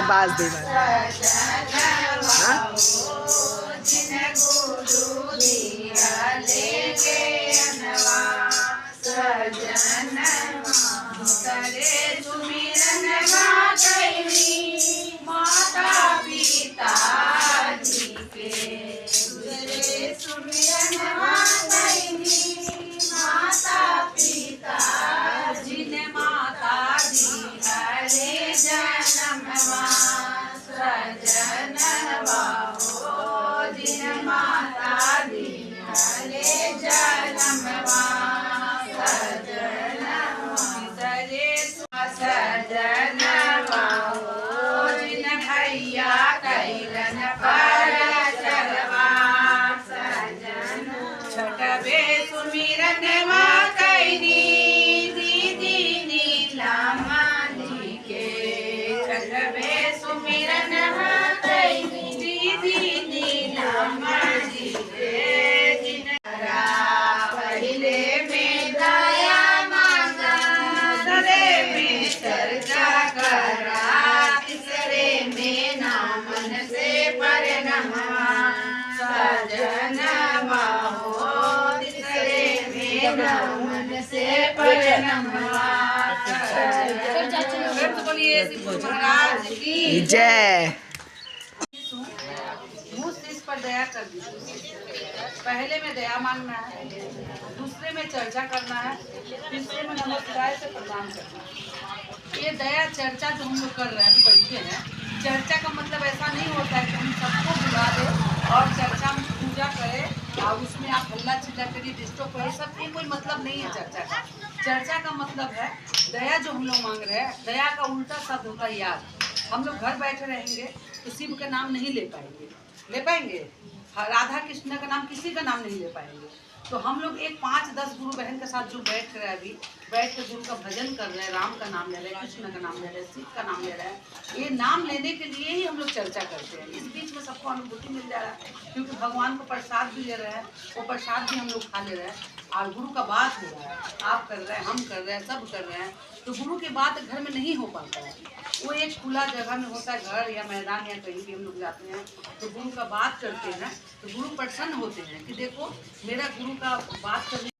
बाज दे माता पिता जी के माता पिता जिन्हें माता दी हरे जन्मवा सजनवा हो जिन्हें माता दी हरे जन्मवा सजनवा हो जिन्हें भैया कैलन पर चलवा सजन छठवे सुमिरन कैनी दीदी नीलामा जी के छठवे सुमिरन कैनी दीदी नीलामा जी के जिनरा पहले में दया मांगा दूसरे में चर्चा करा तीसरे में नामन से परिणमा सजनवा हो तीसरे में नामन से परिणमा महाराज की जय। इस पर दया कर दीजिए। पहले में दया मांगना है, दूसरे में चर्चा करना है, तीसरे में नमस्कार से प्रणाम करना है। ये दया चर्चा जो हम लोग कर रहे हैं बैठे हैं, चर्चा का मतलब ऐसा नहीं होता है कि हम सबको बुला दें और चर्चा में पूजा करें और उसमें आप हल्ला चिल्ला करिए डिस्टर्ब करिए, सब ये कोई मतलब नहीं है चर्चा का। चर्चा का मतलब है दया जो हम लोग मांग रहे हैं, दया का उल्टा शब्द होता है याद। हम लोग घर बैठे रहेंगे तो शिव का नाम नहीं ले पाएंगे, ले पाएंगे? राधा कृष्ण का नाम किसी का नाम नहीं ले पाएंगे। तो हम लोग एक 5-10 गुरु बहन के साथ जो बैठ रहे हैं, अभी बैठ के गुरु का भजन कर रहे हैं, राम का नाम ले रहे हैं, कृष्ण का नाम ले रहे हैं, शिव का नाम ले रहे हैं। ये नाम लेने के लिए ही हम लोग चर्चा करते हैं। इस बीच में सबको अनुभूति मिल जा रहा है, क्योंकि भगवान को प्रसाद भी ले रहे हैं, वो प्रसाद भी हम लोग खा ले रहे हैं और गुरु का बात हो रहा है। आप कर रहे हैं, हम कर रहे हैं, सब कर रहे हैं। तो गुरु की बात घर में नहीं हो पाता है, वो एक खुला जगह में होता है, घर या मैदान या कहीं भी हम लोग जाते हैं तो गुरु का बात करते हैं तो गुरु प्रसन्न होते हैं कि देखो मेरा गुरु का बात करने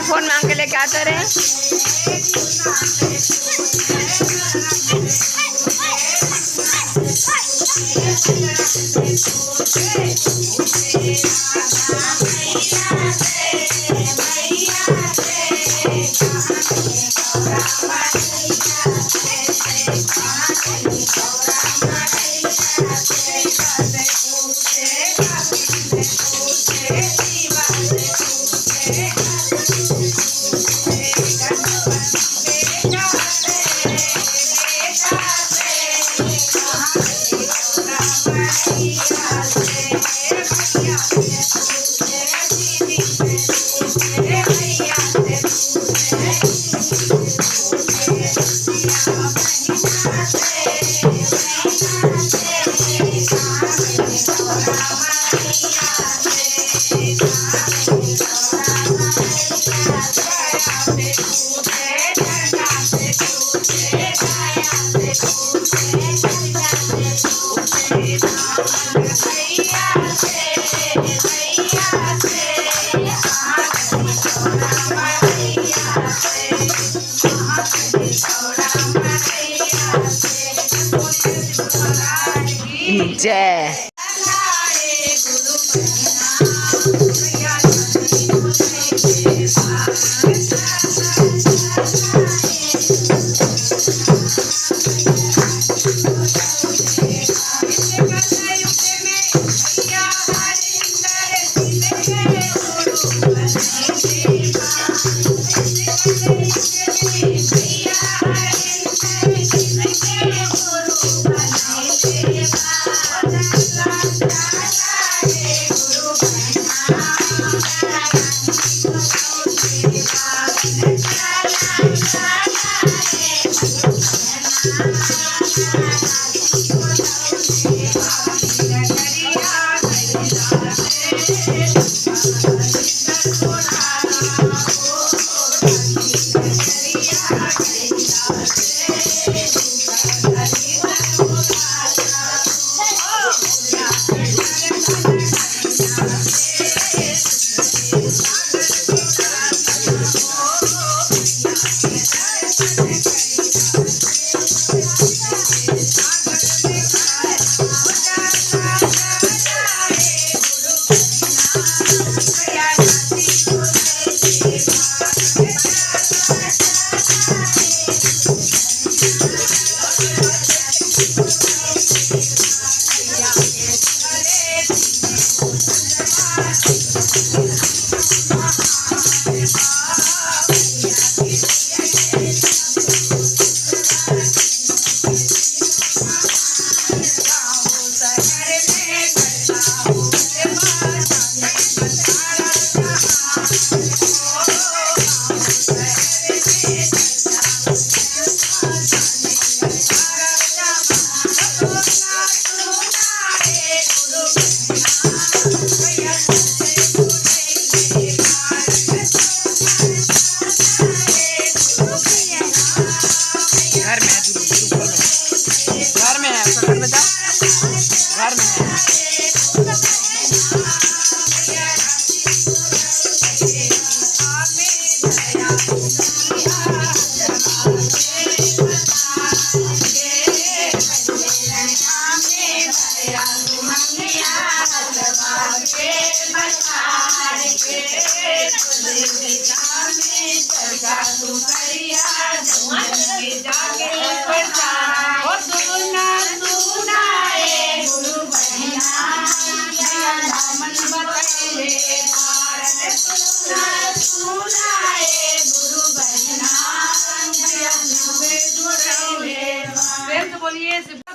फोन मांग के लेके आते रहे। जय।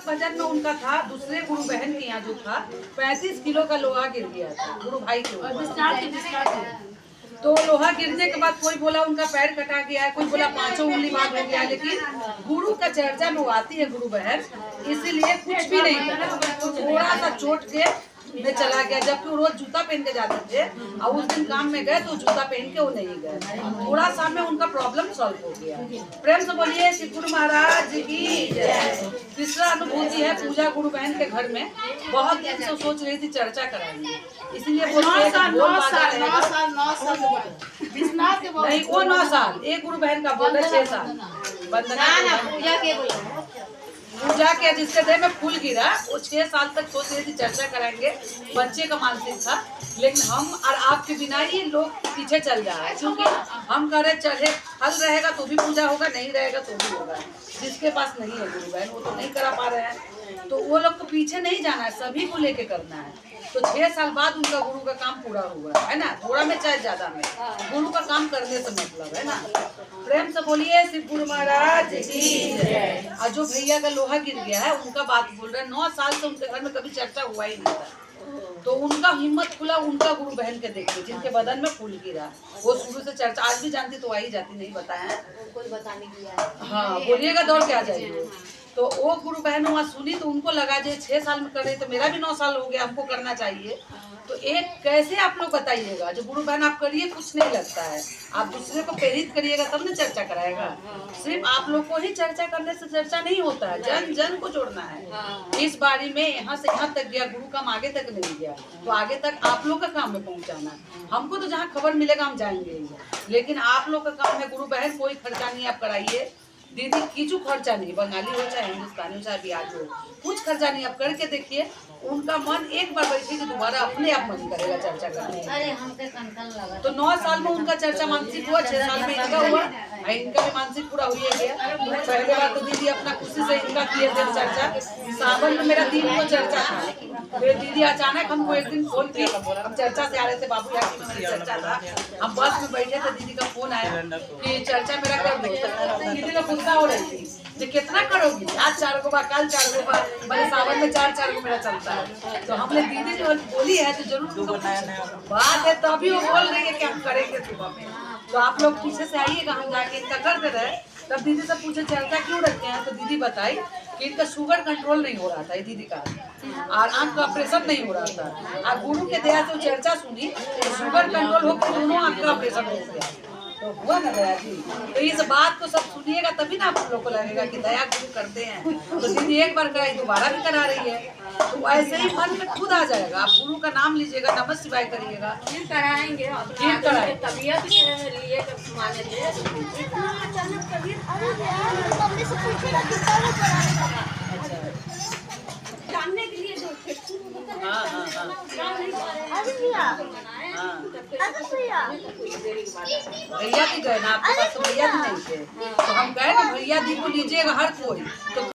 बजट में उनका था, दूसरे गुरु बहन के यहाँ जो था 35 किलो का लोहा गिर गया था गुरु भाई के ऊपर। तो लोहा गिरने के बाद कोई बोला उनका पैर कटा गया है, कोई बोला 5 उंगली बात हो गया, लेकिन गुरु का चर्चा में वो आती है गुरु बहन, इसीलिए कुछ भी नहीं करा। थोड़ा सा चोट के में चला गया, जबकि वो रोज जूता पहन के जाते थे और उस दिन काम में गए तो जूता पहन के वो नहीं गए। थोड़ा सा में उनका प्रॉब्लम सॉल्व हो गया। प्रेम से बोलिए श्री गुरु महाराज की जय। तीसरा अनुभूति है पूजा गुरु बहन के घर में। बहुत दिन से सोच रही थी चर्चा कराएंगे, इसलिए नहीं, वो 9 साल एक गुरु बहन का बोल 6 साल वंदना पूजा के जिसके देह में फूल गिरा, वो 6 साल तक सोच रही थी चर्चा कराएंगे। बच्चे का मानसिक था, लेकिन हम और आपके बिना ये लोग पीछे चल जा रहे हैं, क्योंकि हम कह रहे चले फल रहेगा तो भी पूजा होगा, नहीं रहेगा तो भी होगा। जिसके पास नहीं है गुरु बहन वो तो नहीं करा पा रहे हैं, तो वो लोग को पीछे नहीं जाना है, सभी को लेके करना है। तो 6 साल बाद उनका गुरु का काम पूरा हुआ है ना, थोड़ा में चाहे ज्यादा में, गुरु का काम करने से मतलब है ना। प्रेम से बोलिए श्री गुरु महाराज की जय। और जो भैया का लोहा गिर गया है उनका बात बोल रहे हैं, 9 साल से उनके घर में कभी चर्चा हुआ ही नहीं था। तो उनका हिम्मत खुला, उनका गुरु बहन के देख के, जिनके बदन में फूल गिरा। वो शुरू से चर्चा आज भी जानती तो आ ही जाती, नहीं बताया कोई बताने की है। हाँ बोलिएगा दौड़ के आ जाइए। तो वो गुरु बहन वहाँ सुनी तो उनको लगा जो 6 साल में करे तो मेरा भी 9 साल हो गया, हमको करना चाहिए। तो एक कैसे आप लोग बताइएगा, जो गुरु बहन आप करिए कुछ नहीं लगता है, आप दूसरे को प्रेरित करिएगा तब ना चर्चा कराएगा। सिर्फ आप लोग को ही चर्चा करने से चर्चा नहीं होता है, जन जन को जोड़ना है। इस बारी में यहाँ से यहाँ तक गया, गुरु काम आगे तक नहीं गया, तो आगे तक आप लोग का काम में पहुँचाना है। हमको तो जहाँ खबर मिलेगा हम जाएंगे ही, लेकिन आप लोग का काम है। गुरु बहन कोई खर्चा नहीं आप कराइए, दीदी कीचू खर्चा नहीं, बंगाली हो चाहे हिंदुस्तानी हो चाहे बिहारी हो, कुछ खर्चा नहीं। आप करके देखिए, उनका मन एक बार बैठे कि दोबारा अपने आप मन करेगा चर्चा करने। अरे हमके कनकन लगा। तो 9 साल में उनका चर्चा मानसिक हुआ, 6 साल में इनका हुआ, इनका भी मानसिक पूरा हुई है। पहले बार तो दीदी अपना खुशी से इनका किए थे चर्चा। सावन में मेरा 3 को चर्चा था, फिर दीदी अचानक हमको एक दिन फोन किया, हम चर्चा से आ रहे थे बाबू यार में मेरी चर्चा था, हम बस में बैठे थे, दीदी का फोन आया कि चर्चा मेरा कर दो। दीदी का गुस्सा हो रही थी कि कितना करोगी, आज 4 गो बा, कल 4 गो बा, मैंने सावन में 4 गो मेरा चलता है। तो हमने दीदी जो बोली है तो जरूर बात है, तो अभी वो बोल रही है कि हम करेंगे सुबह में। तो आप लोग पीछे से आइएगा, हम जाके इनका करते रहे। तब दीदी से पूछे चर्चा क्यों रखते हैं, तो दीदी बताई कि इनका शुगर कंट्रोल नहीं हो रहा था, ये दीदी का, और आँख का ऑपरेशन नहीं हो रहा था। और गुरु के दया से चर्चा सुनी तो शुगर कंट्रोल होकर दोनों आँख का ऑपरेशन हो गया। तो हुआ ना दया जी। तो इस बात को सब सुनिएगा तभी ना आप लोग को लगेगा कि दया गुरु करते हैं। तो दीदी एक बार कराई, दोबारा भी करा रही है। तो ऐसे ही मन में खुद आ जाएगा। आप गुरु का नाम लीजिएगा, नमः शिवाय करिएगा, फिर कराएंगे। फिर कराएंगे। तबीयत के लिए माने थे। इतना अचानक तबीयत मम्मी से पूछेगा कितना वो कराएगा, जानने के लिए जो हाँ हाँ हाँ अरे भैया भैया भी गए ना आपके पास, तो भैया भी नहीं थे, तो हम गए ना भैया दी को लीजिएगा हर कोई। तो